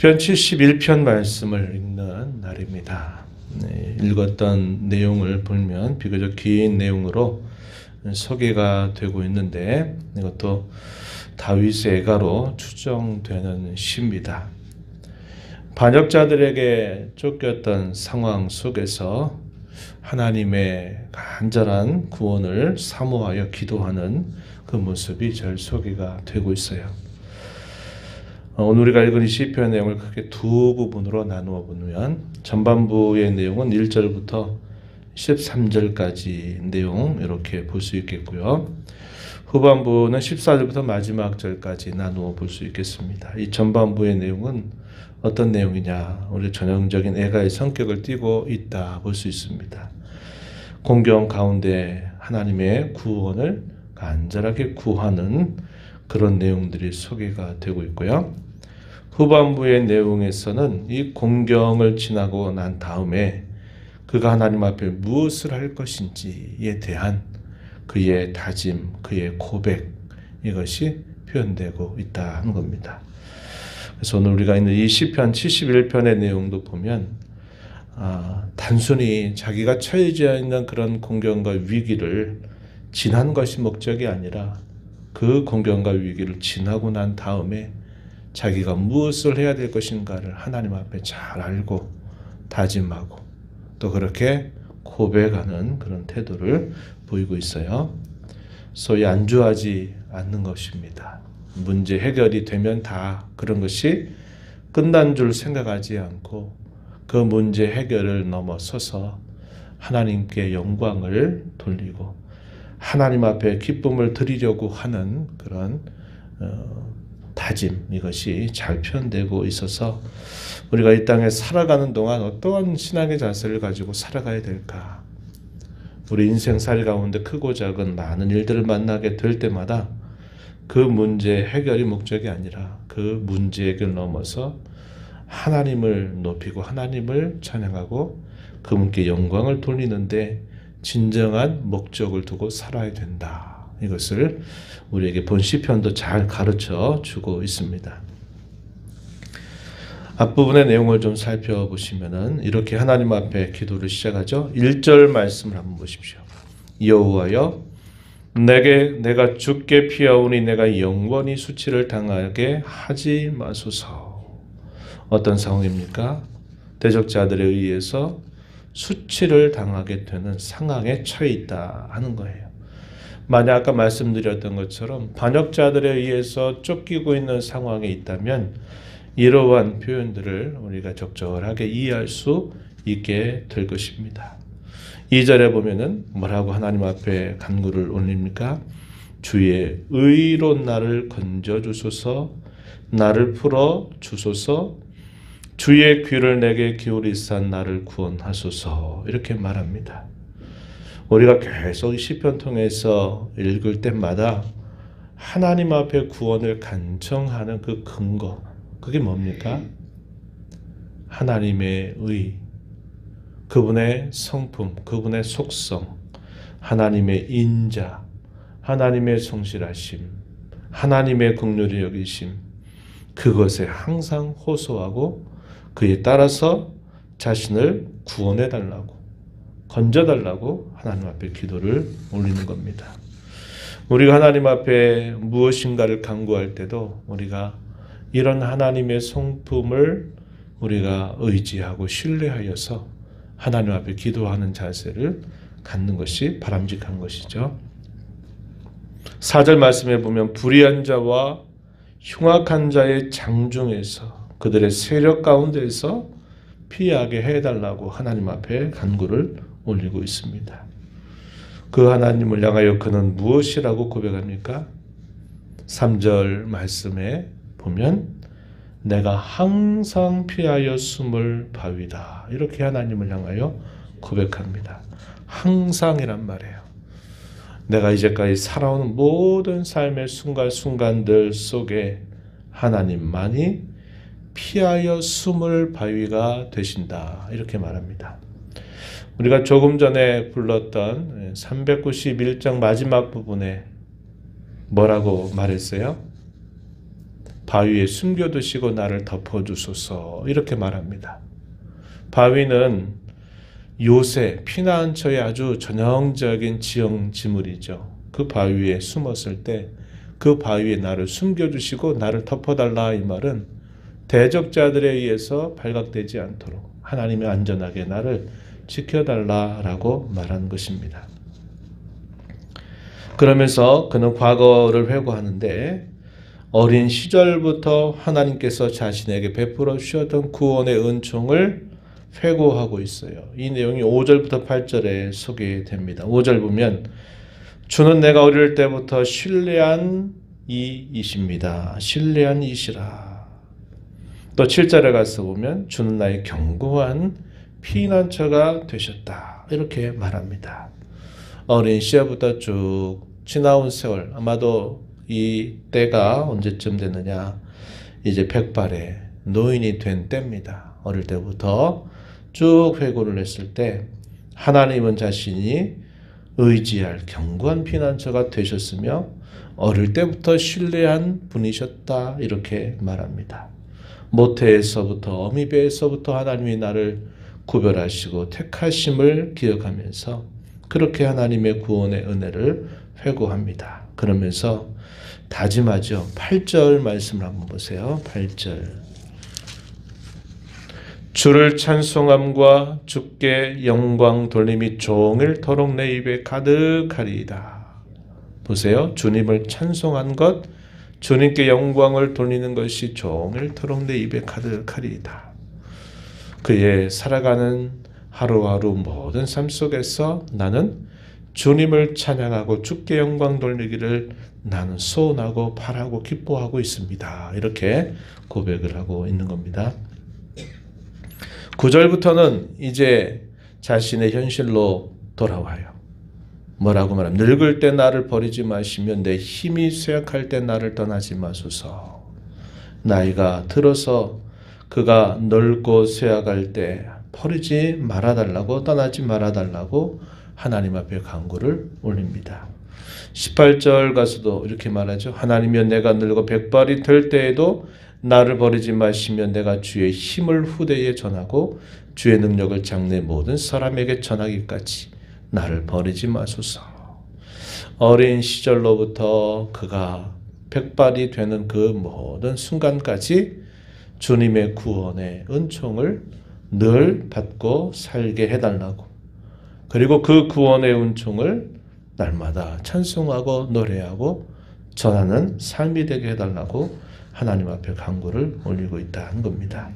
시편 71편 말씀을 읽는 날입니다. 읽었던 내용을 보면 비교적 긴 내용으로 소개가 되고 있는데 이것도 다윗의 애가로 추정되는 시입니다. 반역자들에게 쫓겼던 상황 속에서 하나님의 간절한 구원을 사모하여 기도하는 그 모습이 잘 소개가 되고 있어요. 오늘 우리가 읽은 이 시편 내용을 크게 두 부분으로 나누어 보면 전반부의 내용은 1절부터 13절까지 내용 이렇게 볼 수 있겠고요. 후반부는 14절부터 마지막 절까지 나누어 볼 수 있겠습니다. 이 전반부의 내용은 어떤 내용이냐? 우리 전형적인 애가의 성격을 띠고 있다 볼 수 있습니다. 공경 가운데 하나님의 구원을 간절하게 구하는 그런 내용들이 소개가 되고 있고요. 후반부의 내용에서는 이 공경을 지나고 난 다음에 그가 하나님 앞에 무엇을 할 것인지에 대한 그의 다짐, 그의 고백, 이것이 표현되고 있다 하는 겁니다. 그래서 오늘 우리가 있는 이 시편 71편의 내용도 보면 단순히 자기가 처해져 있는 그런 공경과 위기를 지난 것이 목적이 아니라 그 공경과 위기를 지나고 난 다음에 자기가 무엇을 해야 될 것인가를 하나님 앞에 잘 알고 다짐하고 또 그렇게 고백하는 그런 태도를 보이고 있어요. 소위 안주하지 않는 것입니다. 문제 해결이 되면 다 그런 것이 끝난 줄 생각하지 않고 그 문제 해결을 넘어서서 하나님께 영광을 돌리고 하나님 앞에 기쁨을 드리려고 하는 그런 다짐, 이것이 잘 표현되고 있어서 우리가 이 땅에 살아가는 동안 어떠한 신앙의 자세를 가지고 살아가야 될까? 우리 인생살 가운데 크고 작은 많은 일들을 만나게 될 때마다 그 문제 해결이 목적이 아니라 그 문제 해결 넘어서 하나님을 높이고 하나님을 찬양하고 그분께 영광을 돌리는데 진정한 목적을 두고 살아야 된다. 이것을 우리에게 본 시편도 잘 가르쳐 주고 있습니다. 앞부분의 내용을 좀 살펴보시면은 이렇게 하나님 앞에 기도를 시작하죠. 1절 말씀을 한번 보십시오. 여호와여 내가 죽게 피하오니 내가 영원히 수치를 당하게 하지 마소서. 어떤 상황입니까? 대적자들에 의해서 수치를 당하게 되는 상황에 처해 있다 하는 거예요. 만약 아까 말씀드렸던 것처럼 반역자들에 의해서 쫓기고 있는 상황에 있다면 이러한 표현들을 우리가 적절하게 이해할 수 있게 될 것입니다. 2절에 보면은 뭐라고 하나님 앞에 간구를 올립니까? 주의 의로 나를 건져 주소서, 나를 풀어 주소서, 주의 귀를 내게 기울이사 나를 구원하소서. 이렇게 말합니다. 우리가 계속 시편 통해서 읽을 때마다 하나님 앞에 구원을 간청하는 그 근거, 그게 뭡니까? 하나님의 의, 그분의 성품, 그분의 속성, 하나님의 인자, 하나님의 성실하심, 하나님의 긍휼히 여기심, 그것에 항상 호소하고 그에 따라서 자신을 구원해달라고, 건져달라고 하나님 앞에 기도를 올리는 겁니다. 우리가 하나님 앞에 무엇인가를 간구할 때도 우리가 이런 하나님의 성품을 우리가 의지하고 신뢰하여서 하나님 앞에 기도하는 자세를 갖는 것이 바람직한 것이죠. 4절 말씀에 보면 불의한 자와 흉악한 자의 장중에서 그들의 세력 가운데에서 피하게 해달라고 하나님 앞에 간구를 올리고 있습니다. 그 하나님을 향하여 그는 무엇이라고 고백합니까? 3절 말씀에 보면 내가 항상 피하여 숨을 바위다. 이렇게 하나님을 향하여 고백합니다. 항상이란 말이에요. 내가 이제까지 살아오는 모든 삶의 순간순간들 속에 하나님만이 피하여 숨을 바위가 되신다. 이렇게 말합니다. 우리가 조금 전에 불렀던 391장 마지막 부분에 뭐라고 말했어요? 바위에 숨겨두시고 나를 덮어주소서 이렇게 말합니다. 바위는 요새 피난처의 아주 전형적인 지형지물이죠. 그 바위에 숨었을 때 그 바위에 나를 숨겨주시고 나를 덮어달라 이 말은 대적자들에 의해서 발각되지 않도록 하나님이 안전하게 나를 지켜달라라고 말한 것입니다. 그러면서 그는 과거를 회고하는데 어린 시절부터 하나님께서 자신에게 베풀어 주셨던 구원의 은총을 회고하고 있어요. 이 내용이 5절부터 8절에 소개됩니다. 5절 보면 주는 내가 어릴 때부터 신뢰한 이이십니다. 신뢰한 이시라. 또 7절에 가서 보면 주는 나의 견고한 피난처가 되셨다. 이렇게 말합니다. 어린 시절부터 쭉 지나온 세월, 아마도 이 때가 언제쯤 됐느냐, 이제 백발의 노인이 된 때입니다. 어릴 때부터 쭉 회고를 했을 때 하나님은 자신이 의지할 견고한 피난처가 되셨으며 어릴 때부터 신뢰한 분이셨다 이렇게 말합니다. 모태에서부터 어미배에서부터 하나님이 나를 구별하시고 택하심을 기억하면서 그렇게 하나님의 구원의 은혜를 회고합니다. 그러면서 다짐하죠. 8절 말씀을 한번 보세요. 8절. 주를 찬송함과 주께 영광 돌림이 종일토록 내 입에 가득하리이다. 보세요. 주님을 찬송한 것, 주님께 영광을 돌리는 것이 종일토록 내 입에 가득하리이다. 그의 살아가는 하루하루 모든 삶 속에서 나는 주님을 찬양하고 주께 영광 돌리기를 나는 소원하고 바라고 기뻐하고 있습니다. 이렇게 고백을 하고 있는 겁니다. 9절부터는 이제 자신의 현실로 돌아와요. 뭐라고 말하면 늙을 때 나를 버리지 마시며 내 힘이 쇠약할 때 나를 떠나지 마소서. 나이가 들어서 그가 늙고 쇠약할 때 버리지 말아달라고, 떠나지 말아달라고 하나님 앞에 간구를 올립니다. 18절 가서도 이렇게 말하죠. 하나님이여 내가 늙어 백발이 될 때에도 나를 버리지 마시며 내가 주의 힘을 후대에 전하고 주의 능력을 장래 모든 사람에게 전하기까지 나를 버리지 마소서. 어린 시절로부터 그가 백발이 되는 그 모든 순간까지 주님의 구원의 은총을 늘 받고 살게 해달라고, 그리고 그 구원의 은총을 날마다 찬송하고 노래하고 전하는 삶이 되게 해달라고 하나님 앞에 간구를 올리고 있다는 겁니다.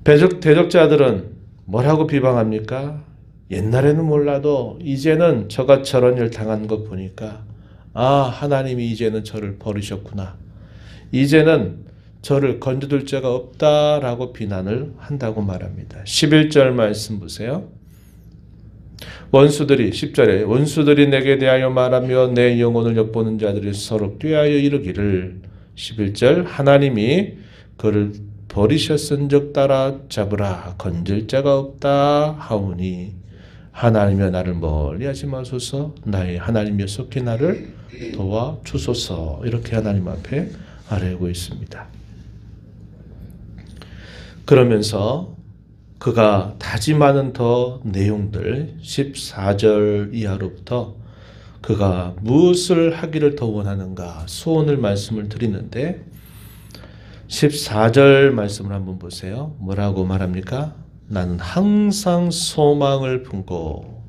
대적자들은 뭐라고 비방합니까? 옛날에는 몰라도 이제는 저가 저런 일 당한 거 보니까 하나님이 이제는 저를 버리셨구나. 이제는 저를 건져둘 자가 없다라고 비난을 한다고 말합니다. 11절 말씀 보세요. 10절에 원수들이 내게 대하여 말하며 내 영혼을 엿보는 자들이 서로 꾀하여 이르기를 11절 하나님이 그를 버리셨은즉 따라잡으라 건질 자가 없다 하오니 하나님이여 나를 멀리하지 마소서 나의 하나님이여 속히 나를 도와주소서. 이렇게 하나님 앞에 아뢰고 있습니다. 그러면서 그가 다짐하는 더 내용들 14절 이하로부터 그가 무엇을 하기를 더 원하는가 소원을 말씀을 드리는데 14절 말씀을 한번 보세요. 뭐라고 말합니까? 나는 항상 소망을 품고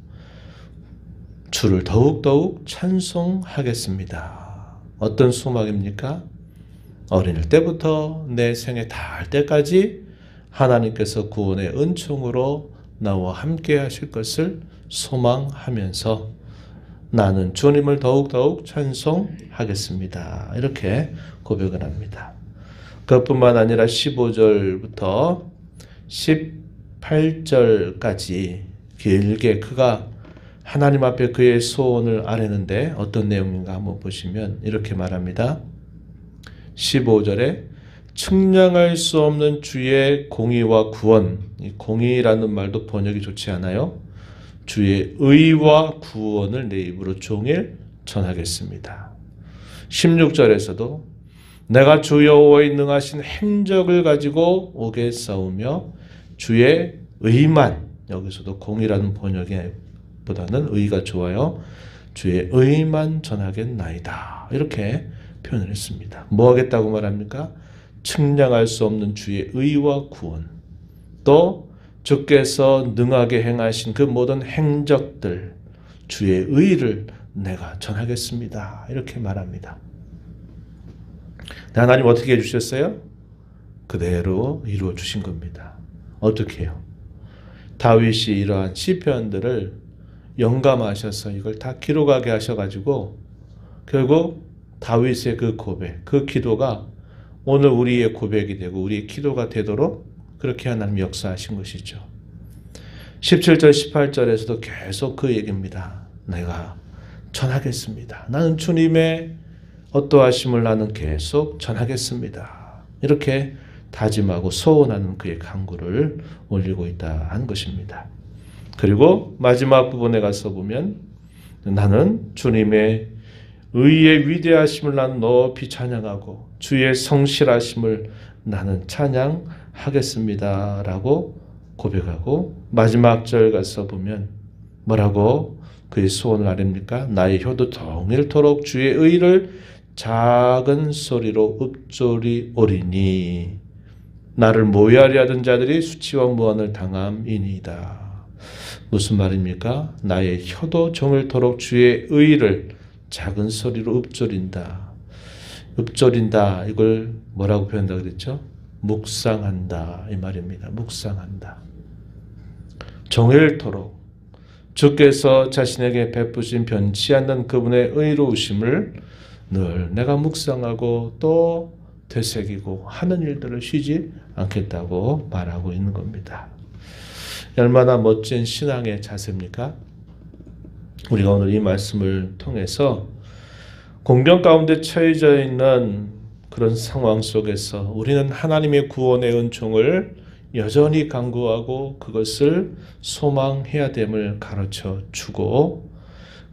주를 더욱더욱 찬송하겠습니다. 어떤 소망입니까? 어린일 때부터 내 생에 닿을 때까지 하나님께서 구원의 은총으로 나와 함께 하실 것을 소망하면서 나는 주님을 더욱더욱 찬송하겠습니다. 이렇게 고백을 합니다. 그것뿐만 아니라 15절부터 18절까지 길게 그가 하나님 앞에 그의 소원을 아뢰는데 어떤 내용인가 한번 보시면 이렇게 말합니다. 15절에 측량할 수 없는 주의 공의와 구원, 이 공의라는 말도 번역이 좋지 않아요. 주의 의와 구원을 내 입으로 종일 전하겠습니다. 16절에서도 내가 주 여호와의 능하신 행적을 가지고 옥에 싸우며 주의 의만, 여기서도 공이라는 번역보다는 의가 좋아요. 주의 의만 전하겠나이다. 이렇게 표현을 했습니다. 뭐 하겠다고 말합니까? 측량할 수 없는 주의 의와 구원, 또 주께서 능하게 행하신 그 모든 행적들, 주의 의를 내가 전하겠습니다. 이렇게 말합니다. 하나님 어떻게 해주셨어요? 그대로 이루어 주신 겁니다. 어떻게 해요? 다윗이 이러한 시편들을 영감하셔서 이걸 다 기록하게 하셔가지고 결국 다윗의 그 고백, 그 기도가 오늘 우리의 고백이 되고 우리의 기도가 되도록 그렇게 하나님 역사하신 것이죠. 17절 18절에서도 계속 그 얘기입니다. 내가 전하겠습니다. 나는 주님의 어떠하심을 나는 계속 전하겠습니다. 이렇게 다짐하고 소원하는 그의 간구를 올리고 있다 하는 것입니다. 그리고 마지막 부분에 가서 보면 나는 주님의 의의 위대하심을 나는 높이 찬양하고 주의 성실하심을 나는 찬양하겠습니다 라고 고백하고 마지막 절 가서 보면 뭐라고 그의 소원을 아립니까? 나의 혀도 동일토록 주의 의를 작은 소리로 읊조리오리니 나를 모욕하려 하던 자들이 수치와 무한을 당함이니이다. 무슨 말입니까? 나의 혀도 종일토록 주의 의를 작은 소리로 읊조린다. 읊조린다. 이걸 뭐라고 표현한다고 그랬죠? 묵상한다. 이 말입니다. 묵상한다. 종일토록 주께서 자신에게 베푸신 변치 않는 그분의 의로우심을 늘 내가 묵상하고 또 되새기고 하는 일들을 쉬지 않겠다고 말하고 있는 겁니다. 얼마나 멋진 신앙의 자세입니까? 우리가 오늘 이 말씀을 통해서 공경 가운데 처해져 있는 그런 상황 속에서 우리는 하나님의 구원의 은총을 여전히 간구하고 그것을 소망해야 됨을 가르쳐 주고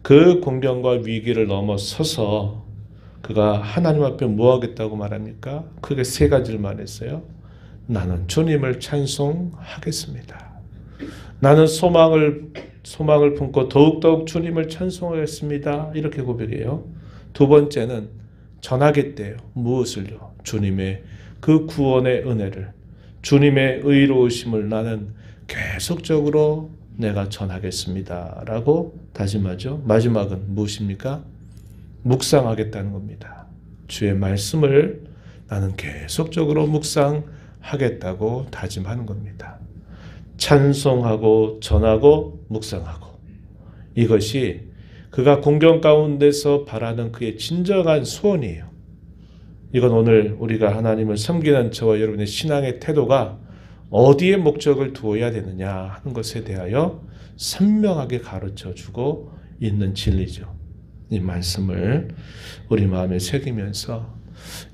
그 공경과 위기를 넘어서서 그가 하나님 앞에 뭐 하겠다고 말합니까? 크게 세 가지를 말했어요. 나는 주님을 찬송하겠습니다. 나는 소망을 품고 더욱더욱 주님을 찬송하겠습니다. 이렇게 고백해요. 두 번째는 전하겠대요. 무엇을요? 주님의 그 구원의 은혜를, 주님의 의로우심을 나는 계속적으로 내가 전하겠습니다. 라고 다짐하죠. 마지막은 무엇입니까? 묵상하겠다는 겁니다. 주의 말씀을 나는 계속적으로 묵상하겠다고 다짐하는 겁니다. 찬송하고 전하고 묵상하고 이것이 그가 공경 가운데서 바라는 그의 진정한 소원이에요. 이건 오늘 우리가 하나님을 섬기는 저와 여러분의 신앙의 태도가 어디에 목적을 두어야 되느냐 하는 것에 대하여 선명하게 가르쳐주고 있는 진리죠. 이 말씀을 우리 마음에 새기면서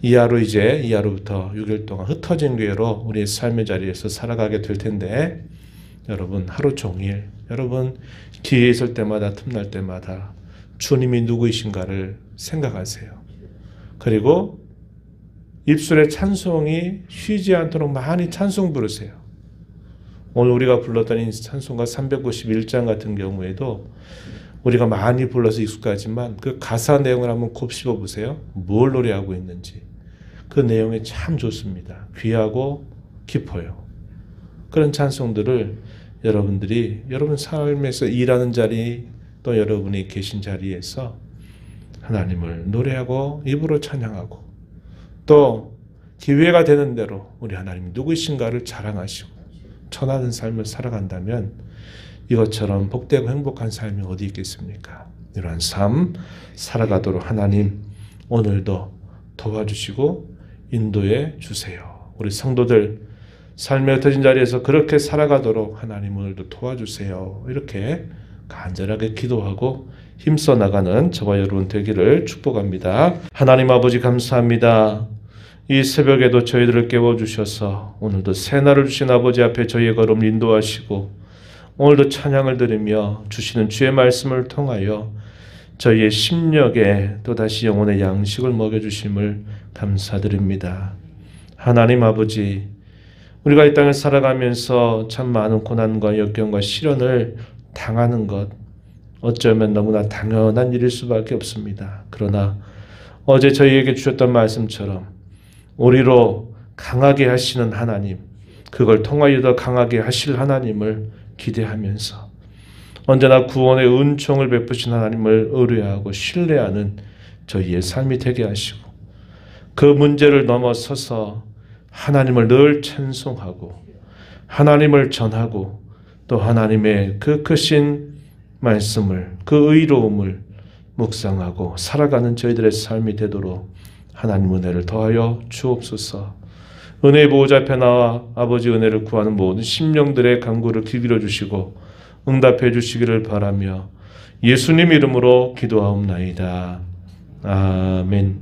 이 하루부터 6일 동안 흩어진 교회로 우리의 삶의 자리에서 살아가게 될 텐데 여러분 하루 종일 여러분 기회 있을 때마다 틈날 때마다 주님이 누구이신가를 생각하세요. 그리고 입술의 찬송이 쉬지 않도록 많이 찬송 부르세요. 오늘 우리가 불렀던 이 찬송가 391장 같은 경우에도 우리가 많이 불러서 익숙하지만 그 가사 내용을 한번 곱씹어 보세요. 뭘 노래하고 있는지. 그 내용이 참 좋습니다. 귀하고 깊어요. 그런 찬송들을 여러분들이 여러분 삶에서 일하는 자리 또 여러분이 계신 자리에서 하나님을 노래하고 입으로 찬양하고 또 기회가 되는 대로 우리 하나님이 누구이신가를 자랑하시고 전하는 삶을 살아간다면 이것처럼 복되고 행복한 삶이 어디 있겠습니까? 이러한 삶 살아가도록 하나님 오늘도 도와주시고 인도해 주세요. 우리 성도들 삶의 흩어진 자리에서 그렇게 살아가도록 하나님 오늘도 도와주세요. 이렇게 간절하게 기도하고 힘써 나가는 저와 여러분 되기를 축복합니다. 하나님 아버지 감사합니다. 이 새벽에도 저희들을 깨워주셔서 오늘도 새날을 주신 아버지 앞에 저희의 걸음 인도하시고 오늘도 찬양을 드리며 주시는 주의 말씀을 통하여 저희의 심령에 또다시 영혼의 양식을 먹여주심을 감사드립니다. 하나님 아버지, 우리가 이 땅을 살아가면서 참 많은 고난과 역경과 시련을 당하는 것, 어쩌면 너무나 당연한 일일 수밖에 없습니다. 그러나 어제 저희에게 주셨던 말씀처럼 우리로 강하게 하시는 하나님, 그걸 통하여 더 강하게 하실 하나님을 기대하면서 언제나 구원의 은총을 베푸신 하나님을 의뢰하고 신뢰하는 저희의 삶이 되게 하시고, 그 문제를 넘어서서 하나님을 늘 찬송하고 하나님을 전하고 또 하나님의 그 크신 말씀을, 그 의로움을 묵상하고 살아가는 저희들의 삶이 되도록 하나님 은혜를 더하여 주옵소서. 은혜의 보호자 앞에 나와 아버지 은혜를 구하는 모든 심령들의 간구를 귀기려 주시고 응답해 주시기를 바라며 예수님 이름으로 기도하옵나이다. 아멘.